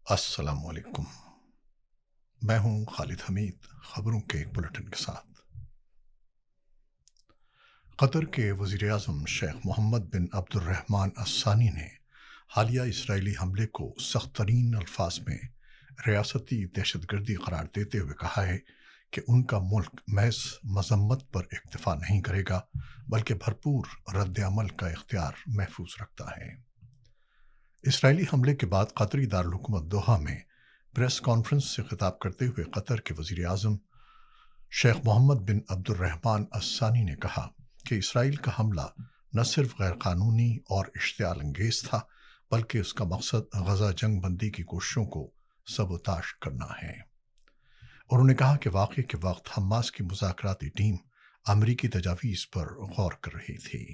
السلام علیکم۔ میں ہوں خالد حمید، خبروں کے ایک بلٹن کے ساتھ۔ قطر کے وزیر اعظم شیخ محمد بن عبد الرحمن الثانی نے حالیہ اسرائیلی حملے کو سخت ترین الفاظ میں ریاستی دہشت گردی قرار دیتے ہوئے کہا ہے کہ ان کا ملک محض مذمت پر اکتفا نہیں کرے گا بلکہ بھرپور رد عمل کا اختیار محفوظ رکھتا ہے۔ اسرائیلی حملے کے بعد قطری دارالحکومت دوحہ میں پریس کانفرنس سے خطاب کرتے ہوئے قطر کے وزیر اعظم شیخ محمد بن عبد الرحمن الثانی نے کہا کہ اسرائیل کا حملہ نہ صرف غیر قانونی اور اشتعال انگیز تھا بلکہ اس کا مقصد غزہ جنگ بندی کی کوششوں کو سبوتاش کرنا ہے۔ انہوں نے کہا کہ واقعے کے وقت حماس کی مذاکراتی ٹیم امریکی تجاویز پر غور کر رہی تھی۔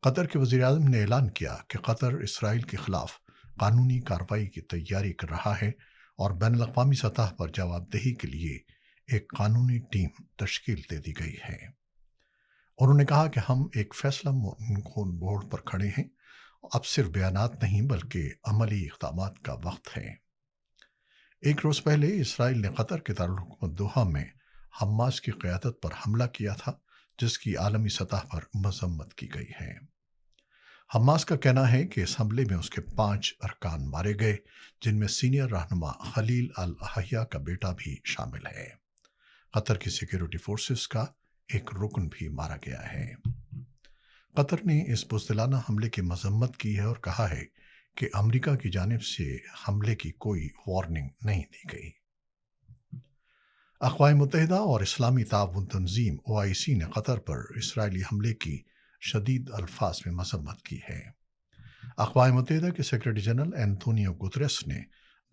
قطر کے وزیر اعظم نے اعلان کیا کہ قطر اسرائیل کے خلاف قانونی کارروائی کی تیاری کر رہا ہے اور بین الاقوامی سطح پر جواب دہی کے لیے ایک قانونی ٹیم تشکیل دے دی گئی ہے۔ انہوں نے کہا کہ ہم ایک فیصلہ کن موڑ پر کھڑے ہیں، اب صرف بیانات نہیں بلکہ عملی اقدامات کا وقت ہے۔ ایک روز پہلے اسرائیل نے قطر کے دارالحکومت دوحہ میں حماس کی قیادت پر حملہ کیا تھا، جس کی عالمی سطح پر مذمت کی گئی ہے۔ حماس کا کہنا ہے کہ اس حملے میں اس کے 5 ارکان مارے گئے، جن میں سینئر رہنما خلیل الحیہ کا بیٹا بھی شامل ہے۔ قطر کی سیکیورٹی فورسز کا ایک رکن بھی مارا گیا ہے۔ قطر نے اس بزدلانہ حملے کی مذمت کی ہے اور کہا ہے کہ امریکہ کی جانب سے حملے کی کوئی وارننگ نہیں دی گئی۔ اقوام متحدہ اور اسلامی تعاون تنظیم OIC نے قطر پر اسرائیلی حملے کی شدید الفاظ میں مذمت کی ہے۔ اقوام متحدہ کے سیکرٹری جنرل اینتونیو گوتریس نے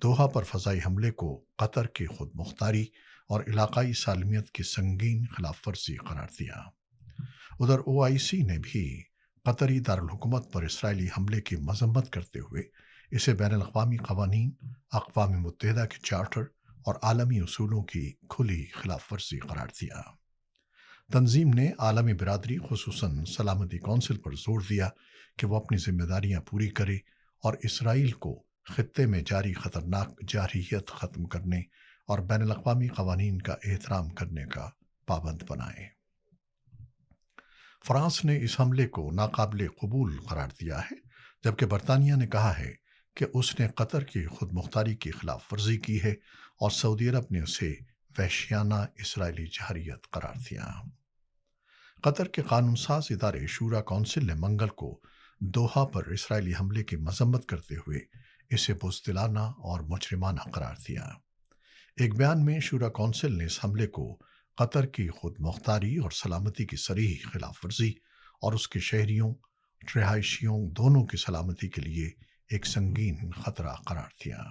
دوحہ پر فضائی حملے کو قطر کی خود مختاری اور علاقائی سالمیت کی سنگین خلاف ورزی قرار دیا۔ ادھر OIC نے بھی قطری دارالحکومت پر اسرائیلی حملے کی مذمت کرتے ہوئے اسے بین الاقوامی قوانین، اقوام متحدہ کے چارٹر اور عالمی اصولوں کی کھلی خلاف ورزی قرار دیا۔ تنظیم نے عالمی برادری خصوصاً سلامتی کونسل پر زور دیا کہ وہ اپنی ذمہ داریاں پوری کرے اور اسرائیل کو خطے میں جاری خطرناک جارحیت ختم کرنے اور بین الاقوامی قوانین کا احترام کرنے کا پابند بنائے۔ فرانس نے اس حملے کو ناقابل قبول قرار دیا ہے، جبکہ برطانیہ نے کہا ہے کہ اس نے قطر کی خود مختاری کی خلاف ورزی کی ہے اور سعودی عرب نے اسے وحشیانہ اسرائیلی جارحیت قرار دیا۔ قطر کے قانون ساز ادارے شورا کونسل نے منگل کو دوحہ پر اسرائیلی حملے کی مذمت کرتے ہوئے اسے بزدلانہ اور مجرمانہ قرار دیا۔ ایک بیان میں شورا کونسل نے اس حملے کو قطر کی خود مختاری اور سلامتی کی صریح خلاف ورزی اور اس کے شہریوں، رہائشیوں دونوں کی سلامتی کے لیے ایک سنگین خطرہ قرار دیا۔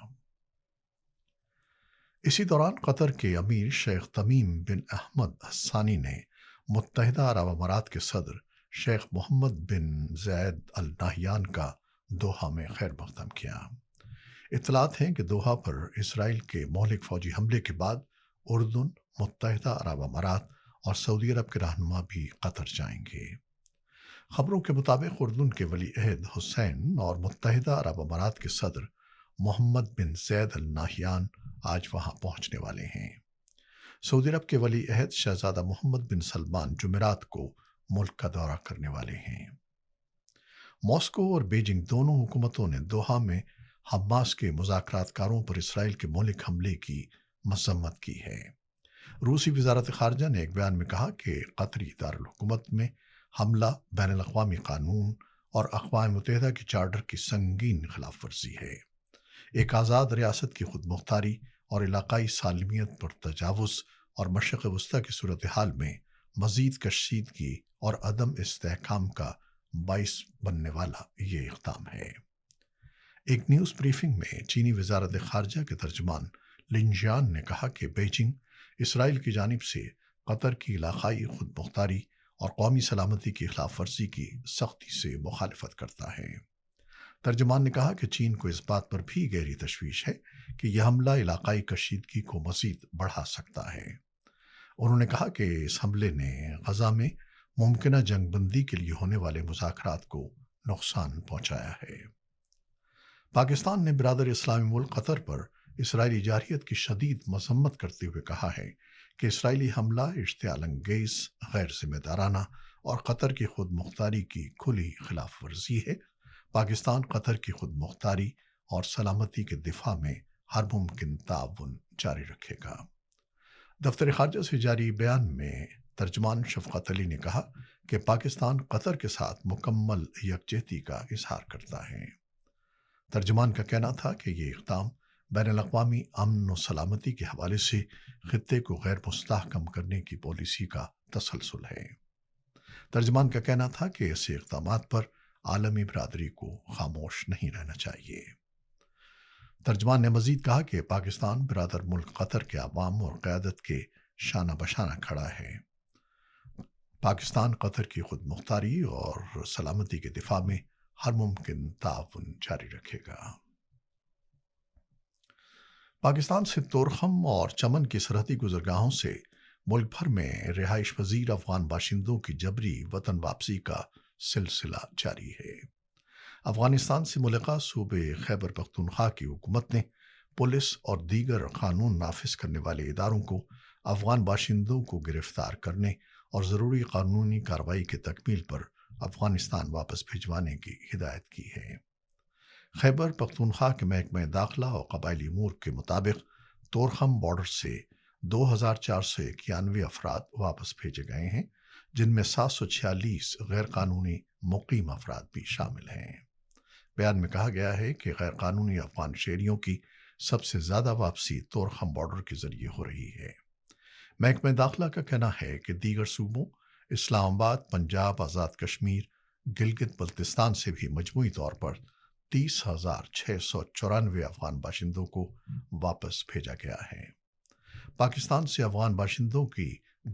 اسی دوران قطر کے امیر شیخ تمیم بن احمد الثانی نے متحدہ عرب امارات کے صدر شیخ محمد بن زید ال نہیان کا دوحہ میں خیر مقدم کیا۔ اطلاعات ہیں کہ دوحہ پر اسرائیل کے مہلک فوجی حملے کے بعد اردن، متحدہ عرب امارات اور سعودی عرب کے رہنما بھی قطر جائیں گے۔ خبروں کے مطابق اردن کے ولی عہد حسین اور متحدہ عرب امارات کے صدر محمد بن زید ال نہیان آج وہاں پہنچنے والے ہیں۔ سعودی عرب کے ولی عہد شہزادہ محمد بن سلمان جمعرات کو ملک کا دورہ کرنے والے ہیں۔ ماسکو اور بیجنگ دونوں حکومتوں نے دوحہ میں حماس کے مذاکرات کاروں پر اسرائیل کے مہلک حملے کی مذمت کی ہے۔ روسی وزارت خارجہ نے ایک بیان میں کہا کہ قطری دارالحکومت میں حملہ بین الاقوامی قانون اور اقوام متحدہ کے چارٹر کی سنگین خلاف ورزی ہے۔ ایک آزاد ریاست کی خود مختاری اور علاقائی سالمیت پر تجاوز اور مشرق وسطیٰ کی صورتحال میں مزید کشیدگی اور عدم استحکام کا باعث بننے والا یہ اقدام ہے۔ ایک نیوز بریفنگ میں چینی وزارت خارجہ کے ترجمان لن جیان نے کہا کہ بیجنگ اسرائیل کی جانب سے قطر کی علاقائی خود مختاری اور قومی سلامتی کی خلاف ورزی کی سختی سے مخالفت کرتا ہے۔ ترجمان نے کہا کہ چین کو اس بات پر بھی گہری تشویش ہے کہ یہ حملہ علاقائی کشیدگی کو مزید بڑھا سکتا ہے۔ انہوں نے کہا کہ اس حملے نے غزہ میں ممکنہ جنگ بندی کے لیے ہونے والے مذاکرات کو نقصان پہنچایا ہے۔ پاکستان نے برادر اسلامی ملک قطر پر اسرائیلی جارحیت کی شدید مذمت کرتے ہوئے کہا ہے کہ اسرائیلی حملہ اشتعال انگیز، غیر ذمہ دارانہ اور قطر کی خود مختاری کی کھلی خلاف ورزی ہے۔ پاکستان قطر کی خود مختاری اور سلامتی کے دفاع میں ہر ممکن تعاون جاری رکھے گا۔ دفتر خارجہ سے جاری بیان میں ترجمان شفقت علی نے کہا کہ پاکستان قطر کے ساتھ مکمل یکجہتی کا اظہار کرتا ہے۔ ترجمان کا کہنا تھا کہ یہ اقدام بین الاقوامی امن و سلامتی کے حوالے سے خطے کو غیر مستحکم کرنے کی پالیسی کا تسلسل ہے۔ ترجمان کا کہنا تھا کہ ایسے اقدامات پر عالمی برادری کو خاموش نہیں رہنا چاہیے۔ ترجمان نے مزید کہا کہ پاکستان برادر ملک قطر کے عوام اور قیادت کے شانہ بشانہ کھڑا ہے۔ پاکستان قطر کی خود مختاری اور سلامتی کے دفاع میں ہر ممکن تعاون جاری رکھے گا۔ پاکستان سے طورخم اور چمن کی سرحدی گزرگاہوں سے ملک بھر میں رہائش پذیر افغان باشندوں کی جبری وطن واپسی کا سلسلہ جاری ہے۔ افغانستان سے ملحقہ صوبے خیبر پختونخوا کی حکومت نے پولیس اور دیگر قانون نافذ کرنے والے اداروں کو افغان باشندوں کو گرفتار کرنے اور ضروری قانونی کارروائی کی تکمیل پر افغانستان واپس بھجوانے کی ہدایت کی ہے۔ خیبر پختونخوا کے محکمہ داخلہ اور قبائلی امور کے مطابق طورخم بارڈر سے 2491 افراد واپس بھیجے گئے ہیں، جن میں 746 غیر قانونی مقیم افراد بھی شامل ہیں۔ بیان میں کہا گیا ہے کہ غیر قانونی افغان شہریوں کی سب سے زیادہ واپسی طورخم بارڈر کے ذریعے ہو رہی ہے۔ محکمہ داخلہ کا کہنا ہے کہ دیگر صوبوں اسلام آباد، پنجاب، آزاد کشمیر، گلگت بلتستان سے بھی مجموعی طور پر 30,694 افغان باشندوں کو واپس بھیجا گیا ہے۔ پاکستان سے افغان باشندوں کی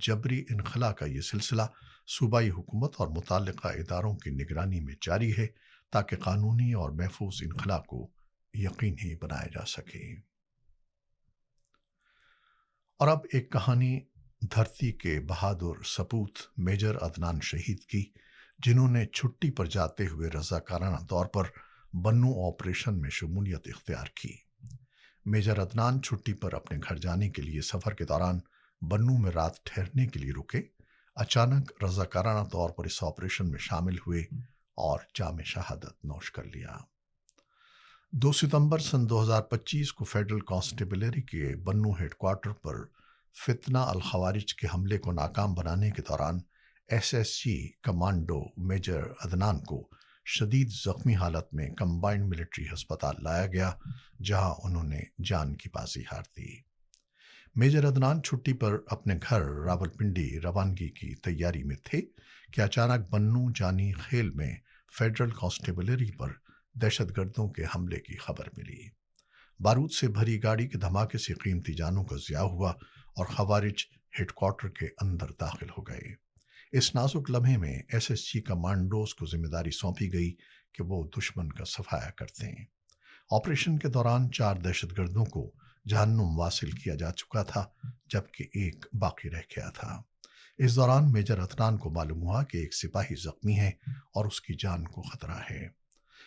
جبری انخلا کا یہ سلسلہ صوبائی حکومت اور متعلقہ اداروں کی نگرانی میں جاری ہے تاکہ قانونی اور محفوظ انخلا کو یقینی بنایا جا سکے۔ اور اب ایک کہانی دھرتی کے بہادر سپوت میجر عدنان شہید کی، جنہوں نے چھٹی پر جاتے ہوئے رضاکارانہ طور پر بنو آپریشن میں شمولیت اختیار کی۔ میجر عدنان چھٹی پر اپنے گھر جانے کے لیے سفر کے دوران بنو میں رات ٹھہرنے کے لیے رکے، اچانک رضاکارانہ طور پر اس آپریشن میں شامل ہوئے اور جام شہادت نوش کر لیا۔ 2 ستمبر سن 2025 کو فیڈرل کانسٹیبلری کے بنو ہیڈ کوارٹر پر فتنہ الخوارج کے حملے کو ناکام بنانے کے دوران S S G commando major Adnan کو شدید زخمی حالت میں کمبائنڈ ملٹری ہسپتال لایا گیا، جہاں انہوں نے جان کی بازی ہار دی۔ میجر عدنان چھٹی پر اپنے گھر راولپنڈی روانگی کی تیاری میں تھے کہ اچانک بنو جانی خیل میں فیڈرل کانسٹیبلری پر دہشت گردوں کے حملے کی خبر ملی۔ بارود سے بھری گاڑی کے دھماکے سے قیمتی جانوں کا ضیاع ہوا اور خوارج ہیڈ کوارٹر کے اندر داخل ہو گئے۔ اس نازک لمحے میں ایس ایس جی کمانڈوز کو ذمہ داری سونپی گئی کہ وہ دشمن کا صفایا کرتے ہیں۔ آپریشن کے دوران 4 دہشت گردوں کو جہنم واصل کیا جا چکا تھا، جبکہ ایک باقی رہ گیا تھا۔ اس دوران میجر عدنان کو معلوم ہوا کہ ایک سپاہی زخمی ہے اور اس کی جان کو خطرہ ہے۔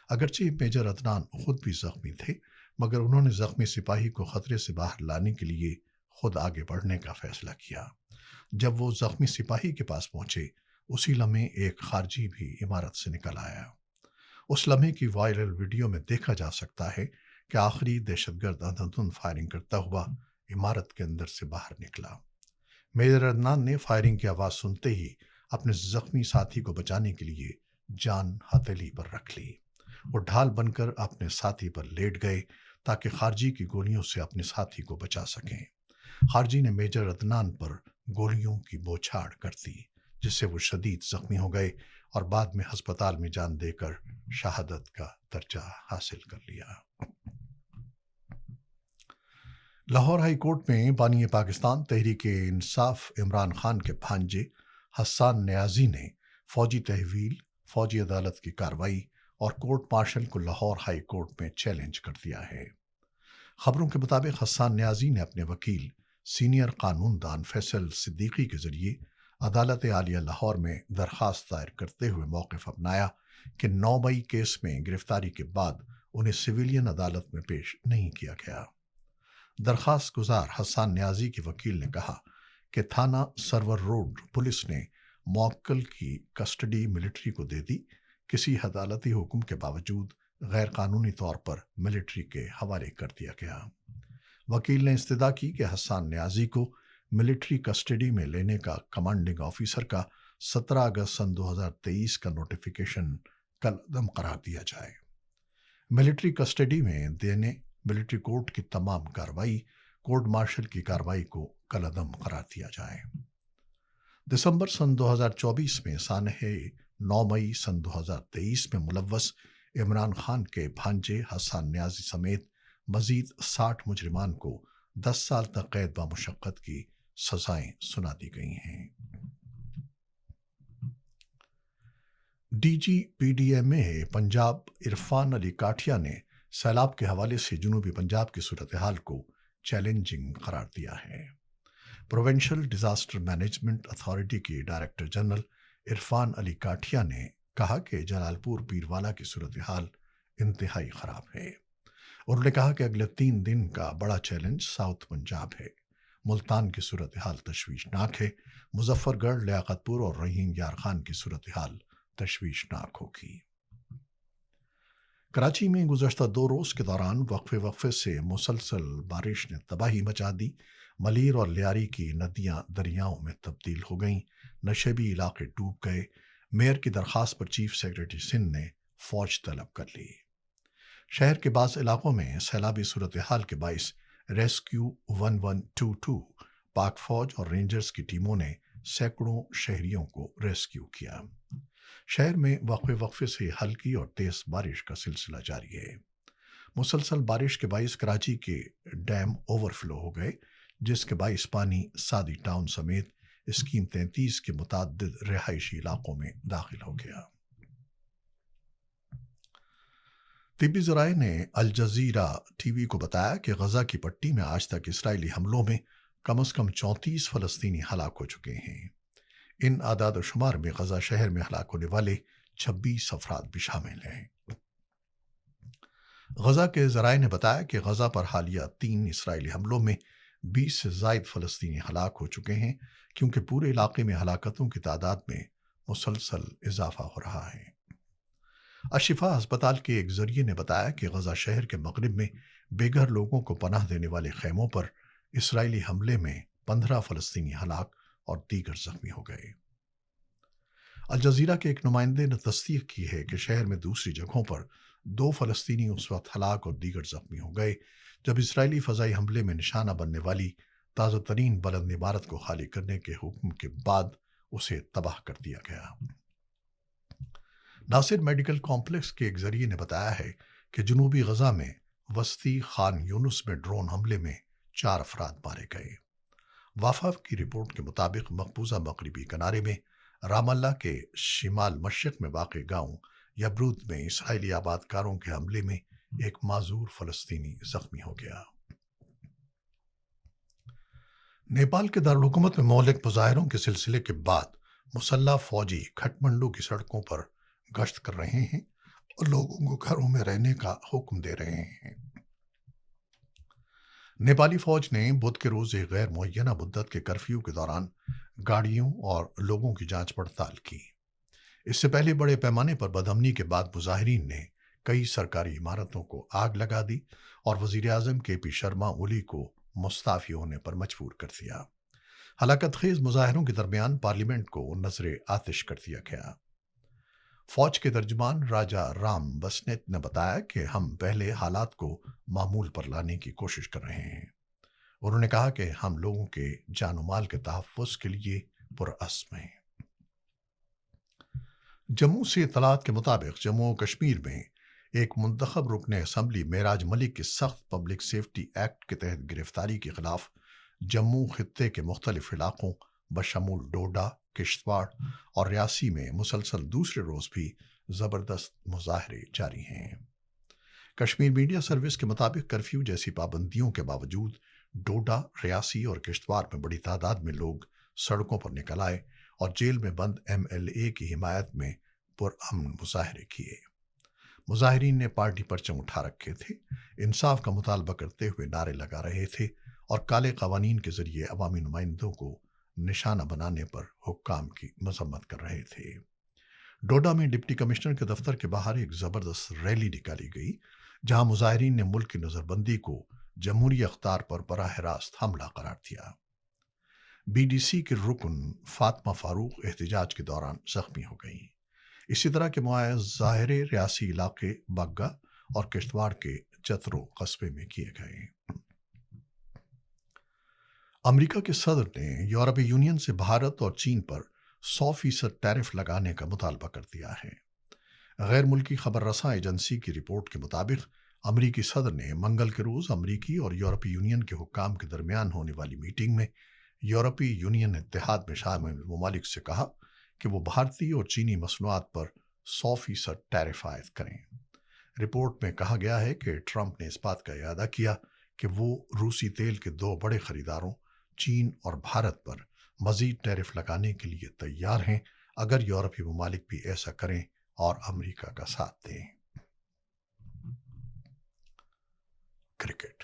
اگرچہ میجر عدنان خود بھی زخمی تھے، مگر انہوں نے زخمی سپاہی کو خطرے سے باہر لانے کے لیے خود آگے بڑھنے کا فیصلہ کیا۔ جب وہ زخمی سپاہی کے پاس پہنچے، اسی لمحے ایک خارجی بھی عمارت سے نکل آیا۔ اس لمحے کی وائرل ویڈیو میں دیکھا جا سکتا ہے کہ آخری دہشت گرد اندھادھند فائرنگ کرتا ہوا عمارت کے اندر سے باہر نکلا۔ میجر عدنان نے فائرنگ کی آواز سنتے ہی اپنے زخمی ساتھی کو بچانے کے لیے جان ہتھیلی پر رکھ لی۔ وہ ڈھال بن کر اپنے ساتھی پر لیٹ گئے تاکہ خارجی کی گولیوں سے اپنے ساتھی کو بچا سکیں۔ خارجی نے میجر عدنان پر گولیوں کی بوچھاڑ کر دی، جس سے وہ شدید زخمی ہو گئے اور بعد میں ہسپتال میں جان دے کر شہادت کا درجہ حاصل کر لیا۔ لاہور ہائی کورٹ میں بانی پاکستان تحریک انصاف عمران خان کے بھانجے حسان نیازی نے فوجی تحویل، فوجی عدالت کی کارروائی اور کورٹ مارشل کو لاہور ہائی کورٹ میں چیلنج کر دیا ہے۔ خبروں کے مطابق حسان نیازی نے اپنے وکیل سینئر قانون دان فیصل صدیقی کے ذریعے عدالت عالیہ لاہور میں درخواست دائر کرتے ہوئے موقف اپنایا کہ 9 مئی کیس میں گرفتاری کے بعد انہیں سویلین عدالت میں پیش نہیں کیا گیا۔ درخواست گزار حسان نیازی کے وکیل نے کہا کہ تھانہ سرور روڈ پولیس نے موکل کی کسٹڈی ملٹری کو دے دی، کسی عدالتی حکم کے باوجود غیر قانونی طور پر ملٹری کے حوالے کر دیا گیا۔ وکیل نے استدعا کی کہ حسان نیازی کو ملٹری کسٹڈی میں لینے کا کمانڈنگ آفیسر کا 17 اگست سن 2023 کا نوٹیفیکیشن کالعدم قرار دیا جائے۔ ملٹری کسٹڈی میں دینے ملٹری کورٹ کی تمام کارروائی، کورٹ مارشل کی کارروائی کو کالعدم قرار دیا جائے۔ دسمبر سن 2024 میں سانحہ 9 مئی سن 2023 میں ملوث عمران خان کے بھانجے حسان نیازی سمیت مزید 60 مجرمان کو 10 سال تک قید بامشقت کی سزائیں سنا دی گئی ہیں۔ D G P D M A Punjab Irfan Ali Kathia نے سیلاب کے حوالے سے جنوبی پنجاب کی صورتحال کو چیلنجنگ قرار دیا ہے۔ پروونشل ڈیزاسٹر مینجمنٹ اتھارٹی کے ڈائریکٹر جنرل عرفان علی کاٹھیا نے کہا کہ جلال پور پیروالا کی صورتحال انتہائی خراب ہے۔ انہوں نے کہا کہ اگلے 3 دن کا بڑا چیلنج ساؤتھ پنجاب ہے۔ ملتان کی صورتحال تشویشناک ہے۔ مظفر گڑھ، لیاقت پور اور رحیم یار خان کی صورتحال تشویشناک ہوگی۔ کراچی میں گزشتہ 2 روز کے دوران وقفے سے مسلسل بارش نے تباہی مچا دی۔ ملیر اور لیاری کی ندیاں دریاؤں میں تبدیل ہو گئیں، نشیبی علاقے ڈوب گئے۔ میئر کی درخواست پر چیف سیکرٹری سندھ نے فوج طلب کر لی۔ شہر کے بعض علاقوں میں سیلابی صورتحال کے باعث ریسکیو 1122 پاک فوج اور رینجرز کی ٹیموں نے سینکڑوں شہریوں کو ریسکیو کیا۔ شہر میں وقفے سے ہلکی اور تیز بارش کا سلسلہ جاری ہے۔ مسلسل بارش کے باعث کراچی کے ڈیم اوور فلو ہو گئے، جس کے باعث پانی سادی ٹاؤن سمیت اسکیم 33 کے متعدد رہائشی علاقوں میں داخل ہو گیا۔ طبی ذرائع نے الجزیرہ ٹی وی کو بتایا کہ غزہ کی پٹی میں آج تک اسرائیلی حملوں میں کم از کم 34 فلسطینی ہلاک ہو چکے ہیں۔ ان اعداد و شمار میں غزہ شہر میں ہلاک ہونے والے 26 افراد بھی شامل ہیں۔ غزہ کے ذرائع نے بتایا کہ غزہ پر حالیہ 3 اسرائیلی حملوں میں 20 سے زائد فلسطینی ہلاک ہو چکے ہیں، کیونکہ پورے علاقے میں ہلاکتوں کی تعداد میں مسلسل اضافہ ہو رہا ہے۔ الشفا ہسپتال کے ایک ذریعے نے بتایا کہ غزہ شہر کے مغرب میں بے گھر لوگوں کو پناہ دینے والے خیموں پر اسرائیلی حملے میں 15 فلسطینی ہلاک اور دیگر زخمی ہو گئے۔ الجزیرہ کے ایک نمائندے نے تصدیق کی ہے کہ شہر میں دوسری جگہوں پر 2 فلسطینی اس وقت ہلاک اور دیگر زخمی ہو گئے جب اسرائیلی فضائی حملے میں نشانہ بننے والی تازہ ترین بلند عمارت کو خالی کرنے کے حکم کے بعد اسے تباہ کر دیا گیا۔ ناصر میڈیکل کمپلیکس کے ایک ذریعے نے بتایا ہے کہ جنوبی غزہ میں وسطی خان یونس میں ڈرون حملے میں 4 افراد مارے گئے۔ وافا کی رپورٹ کے مطابق مقبوضہ مغربی کنارے میں رام اللہ کے شمال مشرق میں واقع گاؤں یبرود میں اسرائیلی آباد کاروں کے حملے میں ایک معذور فلسطینی زخمی ہو گیا۔ نیپال کے دارالحکومت میں مہلک مظاہروں کے سلسلے کے بعد مسلح فوجی کھٹمنڈو کی سڑکوں پر گشت کر رہے ہیں اور لوگوں کو گھروں میں رہنے کا حکم دے رہے ہیں۔ نیپالی فوج نے بدھ کے روز ایک غیر معینہ مدت کے کرفیو کے دوران گاڑیوں اور لوگوں کی جانچ پڑتال کی۔ اس سے پہلے بڑے پیمانے پر بدامنی کے بعد مظاہرین نے کئی سرکاری عمارتوں کو آگ لگا دی اور وزیر اعظم کے پی شرما اولی کو مستعفی ہونے پر مجبور کر دیا۔ ہلاکت خیز مظاہروں کے درمیان پارلیمنٹ کو نذر آتش کر دیا گیا۔ فوج کے ترجمان راجا رام بسنیت نے بتایا کہ ہم پہلے حالات کو معمول پر لانے کی کوشش کر رہے ہیں۔ انہوں نے کہا کہ ہم لوگوں کے جان و مال کے تحفظ کے لیے پرعزم ہیں۔ جموں سے اطلاعات کے مطابق جموں و کشمیر میں ایک منتخب رکن اسمبلی معراج ملک کی سخت پبلک سیفٹی ایکٹ کے تحت گرفتاری کے خلاف جموں خطے کے مختلف علاقوں بشمول ڈوڈا، کشتواڑ اور ریاسی میں مسلسل دوسرے روز بھی زبردست مظاہرے جاری ہیں۔ کشمیر میڈیا سروس کے مطابق کرفیو جیسی پابندیوں کے باوجود ڈوڈا، ریاسی اور کشتواڑ میں بڑی تعداد میں لوگ سڑکوں پر نکل آئے اور جیل میں بند ایم ایل اے کی حمایت میں پرامن مظاہرے کیے۔ مظاہرین نے پارٹی پرچم اٹھا رکھے تھے، انصاف کا مطالبہ کرتے ہوئے نعرے لگا رہے تھے اور کالے قوانین کے ذریعے عوامی نمائندوں کو نشانہ بنانے پر حکام کی مذمت کر رہے تھے۔ ڈوڈا میں ڈپٹی کمشنر کے دفتر کے باہر ایک زبردست ریلی نکالی گئی، جہاں مظاہرین نے ملک کی نظر بندی کو جمہوری اقدار پر براہ راست حملہ قرار دیا۔ بی ڈی سی کے رکن فاطمہ فاروق احتجاج کے دوران زخمی ہو گئیں۔ اسی طرح کے مظاہرے ریاسی علاقے بگا اور کشتواڑ کے چترو قصبے میں کیے گئے۔ امریکہ کے صدر نے یورپی یونین سے بھارت اور چین پر 100% ٹیرف لگانے کا مطالبہ کر دیا ہے۔ غیر ملکی خبر رساں ایجنسی کی رپورٹ کے مطابق امریکی صدر نے منگل کے روز امریکی اور یورپی یونین کے حکام کے درمیان ہونے والی میٹنگ میں یورپی یونین اتحاد میں شامل ممالک سے کہا کہ وہ بھارتی اور چینی مصنوعات پر 100% ٹیرف عائد کریں۔ رپورٹ میں کہا گیا ہے کہ ٹرمپ نے اس بات کا اعادہ کیا کہ وہ روسی تیل کے 2 بڑے خریداروں چین اور بھارت پر مزید ٹیرف لگانے کے لیے تیار ہیں اگر یورپی ممالک بھی ایسا کریں اور امریکہ کا ساتھ دیں۔ کرکٹ۔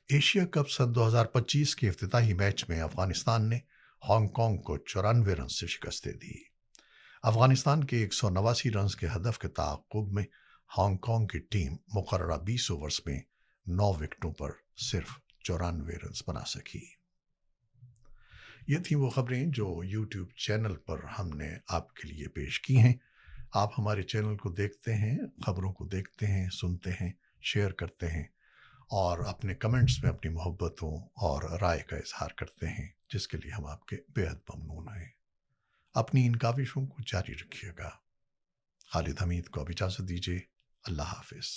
ایشیا کپ سن 2025 کے افتتاحی میچ میں افغانستان نے ہانگ کانگ کو 94 رنز سے شکست دے دی۔ افغانستان کے 189 رنز کے ہدف کے تعاقب میں ہانگ کانگ کی ٹیم مقررہ 20 اوورز میں 9 وکٹوں پر صرف 94 رنز بنا سکی۔ یہ تھیں وہ خبریں جو یوٹیوب چینل پر ہم نے آپ کے لیے پیش کی ہیں۔ آپ ہمارے چینل کو دیکھتے ہیں، خبروں کو دیکھتے ہیں، سنتے ہیں، شیئر کرتے ہیں اور اپنے کمنٹس میں اپنی محبتوں اور رائے کا اظہار کرتے ہیں، جس کے لیے ہم آپ کے بے حد ممنون ہیں۔ اپنی ان کاوشوں کو جاری رکھیے گا۔ خالد حمید کو اب اجازت دیجیے۔ اللہ حافظ۔